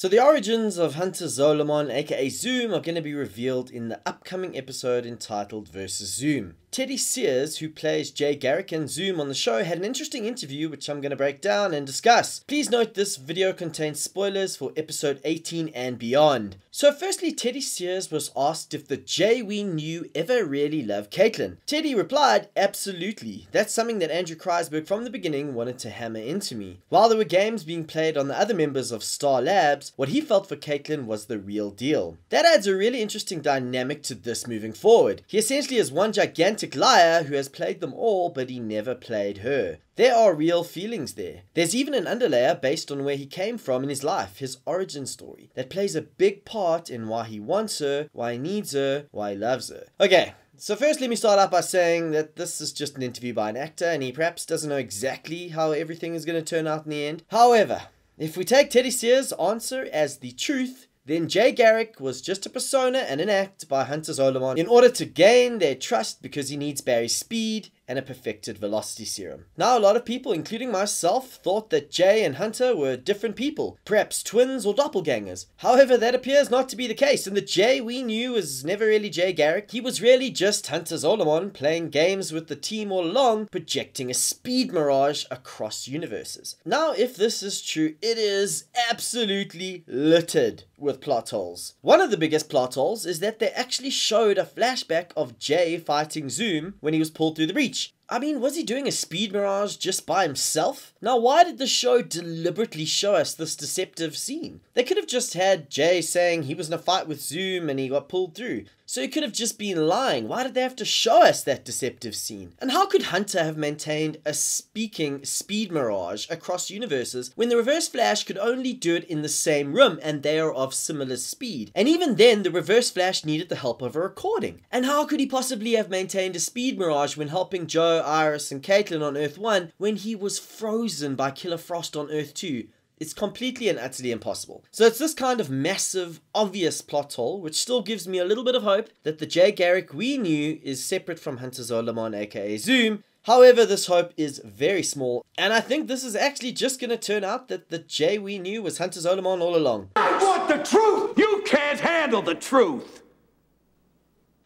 So the origins of Hunter Zolomon aka Zoom are going to be revealed in the upcoming episode entitled Versus Zoom. Teddy Sears, who plays Jay Garrick and Zoom on the show, had an interesting interview which I'm going to break down and discuss. Please note this video contains spoilers for episode 18 and beyond. So firstly, Teddy Sears was asked if the Jay we knew ever really loved Caitlin. Teddy replied, absolutely. That's something that Andrew Kreisberg from the beginning wanted to hammer into me. While there were games being played on the other members of Star Labs, what he felt for Caitlin was the real deal. That adds a really interesting dynamic to this moving forward. He essentially is one gigantic liar who has played them all, but he never played her. There are real feelings there. There's even an underlayer based on where he came from in his life, his origin story, that plays a big part in why he wants her, why he needs her, why he loves her. Okay. So first let me start out by saying that this is just an interview by an actor and he perhaps doesn't know exactly how everything is going to turn out in the end. However, if we take Teddy Sears' answer as the truth, then Jay Garrick was just a persona and an act by Hunter Zolomon in order to gain their trust because he needs Barry's speed and a perfected velocity serum. Now, a lot of people, including myself, thought that Jay and Hunter were different people, perhaps twins or doppelgangers. However, that appears not to be the case, and the Jay we knew was never really Jay Garrick. He was really just Hunter Zolomon playing games with the team all along, projecting a speed mirage across universes. Now, if this is true, it is absolutely littered with plot holes. One of the biggest plot holes is that they actually showed a flashback of Jay fighting Zoom when he was pulled through the breach. I mean, was he doing a speed mirage just by himself? Now, why did the show deliberately show us this deceptive scene? They could have just had Jay saying he was in a fight with Zoom and he got pulled through. So he could have just been lying. Why did they have to show us that deceptive scene? And how could Hunter have maintained a speaking speed mirage across universes when the Reverse Flash could only do it in the same room and they are of similar speed? And even then, the Reverse Flash needed the help of a recording. And how could he possibly have maintained a speed mirage when helping Joe, Iris, and Caitlin on Earth 1 when he was frozen by Killer Frost on Earth 2? It's completely and utterly impossible. So it's this kind of massive, obvious plot hole, which still gives me a little bit of hope that the Jay Garrick we knew is separate from Hunter Zolomon aka Zoom. However, this hope is very small, and I think this is actually just going to turn out that the Jay we knew was Hunter Zolomon all along. I want the truth! You can't handle the truth!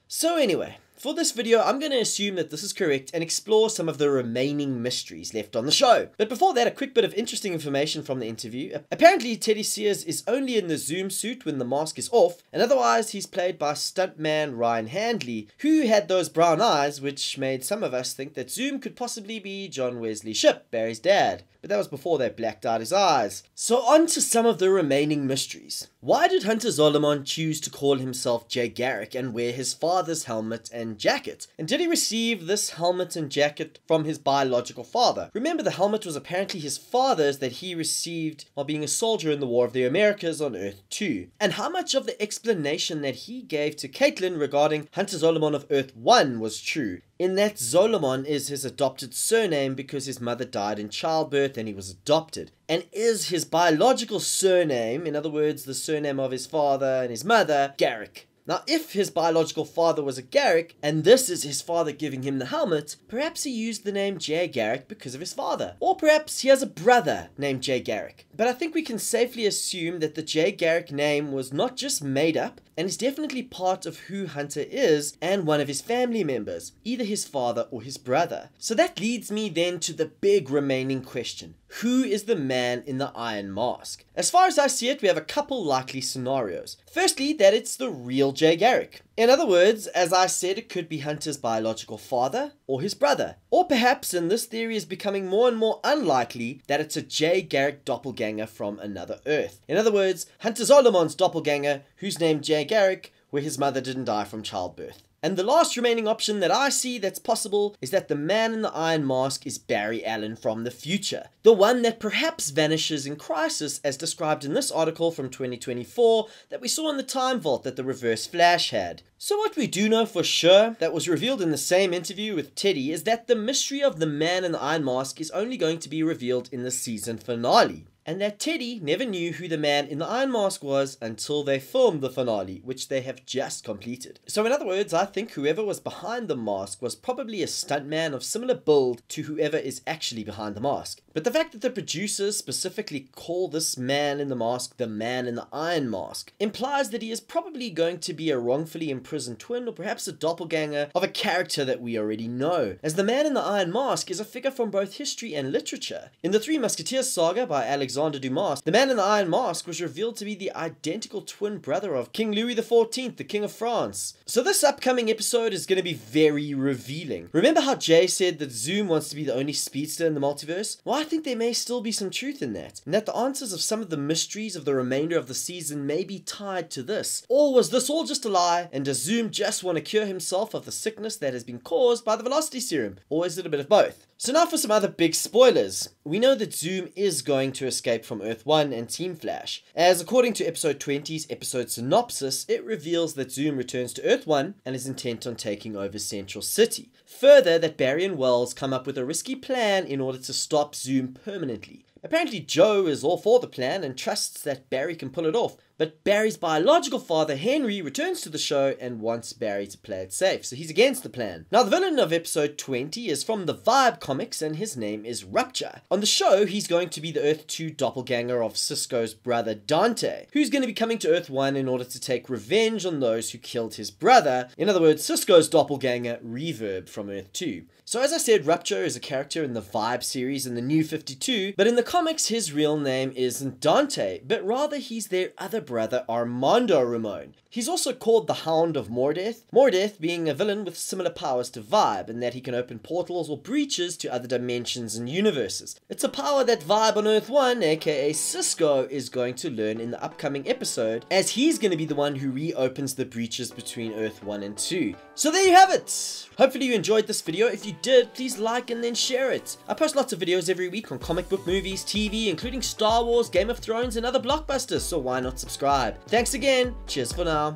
So anyway, for this video, I'm going to assume that this is correct and explore some of the remaining mysteries left on the show. But before that, a quick bit of interesting information from the interview. Apparently, Teddy Sears is only in the Zoom suit when the mask is off, and otherwise he's played by stuntman Ryan Handley, who had those brown eyes, which made some of us think that Zoom could possibly be John Wesley Shipp, Barry's dad. But that was before they blacked out his eyes. So on to some of the remaining mysteries. Why did Hunter Zolomon choose to call himself Jay Garrick and wear his father's helmet and jacket? And did he receive this helmet and jacket from his biological father? Remember, the helmet was apparently his father's that he received while being a soldier in the War of the Americas on Earth 2. And how much of the explanation that he gave to Caitlin regarding Hunter Zolomon of Earth 1 was true? In that Zolomon is his adopted surname because his mother died in childbirth and he was adopted. And is his biological surname, in other words, the surname of his father and his mother, Garrick? Now, if his biological father was a Garrick, and this is his father giving him the helmet, perhaps he used the name Jay Garrick because of his father. Or perhaps he has a brother named Jay Garrick. But I think we can safely assume that the Jay Garrick name was not just made up, and is definitely part of who Hunter is and one of his family members, either his father or his brother. So that leads me then to the big remaining question. Who is the man in the iron mask? As far as I see it, we have a couple likely scenarios. Firstly, that it's the real Jay Garrick. In other words, as I said, it could be Hunter's biological father or his brother. Or perhaps, and this theory is becoming more and more unlikely, that it's a Jay Garrick doppelganger from another Earth. In other words, Hunter Zolomon's doppelganger, who's named Jay Garrick, where his mother didn't die from childbirth. And the last remaining option that I see that's possible is that the man in the iron mask is Barry Allen from the future. The one that perhaps vanishes in Crisis as described in this article from 2024 that we saw in the Time Vault that the Reverse Flash had. So what we do know for sure, that was revealed in the same interview with Teddy, is that the mystery of the man in the iron mask is only going to be revealed in the season finale. and that Teddy never knew who the man in the iron mask was until they filmed the finale, which they have just completed. So in other words, I think whoever was behind the mask was probably a stuntman of similar build to whoever is actually behind the mask. But the fact that the producers specifically call this man in the mask the man in the iron mask implies that he is probably going to be a wrongfully imprisoned twin, or perhaps a doppelganger of a character that we already know, as the man in the iron mask is a figure from both history and literature. In the Three Musketeers saga by Alexander Dumas, the man in the iron mask was revealed to be the identical twin brother of King Louis XIV, the King of France. So this upcoming episode is going to be very revealing. Remember how Jay said that Zoom wants to be the only speedster in the multiverse? Well, I think there may still be some truth in that, and that the answers of some of the mysteries of the remainder of the season may be tied to this. Or was this all just a lie, and does Zoom just want to cure himself of the sickness that has been caused by the Velocity Serum? Or is it a bit of both? So now for some other big spoilers. We know that Zoom is going to escape from Earth 1 and Team Flash, as according to episode 20's episode synopsis, it reveals that Zoom returns to Earth 1 and is intent on taking over Central City. Further, that Barry and Wells come up with a risky plan in order to stop Zoom permanently. Apparently Joe is all for the plan and trusts that Barry can pull it off, but Barry's biological father Henry returns to the show and wants Barry to play it safe, so he's against the plan. Now the villain of episode 20 is from the Vibe comics and his name is Rupture. On the show he's going to be the Earth 2 doppelganger of Cisco's brother Dante, who's going to be coming to Earth 1 in order to take revenge on those who killed his brother. In other words, Cisco's doppelganger Reverb from Earth 2. So as I said, Rupture is a character in the Vibe series in the New 52, but in the comics his real name isn't Dante, but rather he's their other brother Armando Ramon. He's also called the Hound of Mordeth, Mordeth being a villain with similar powers to Vibe, in that he can open portals or breaches to other dimensions and universes. It's a power that Vibe on Earth 1, aka Cisco, is going to learn in the upcoming episode, as he's going to be the one who reopens the breaches between Earth 1 and 2. So there you have it! Hopefully you enjoyed this video. If you did, please like and then share it. I post lots of videos every week on comic book, movies, TV, including Star Wars, Game of Thrones and other blockbusters, so why not subscribe? Thanks again, cheers for now.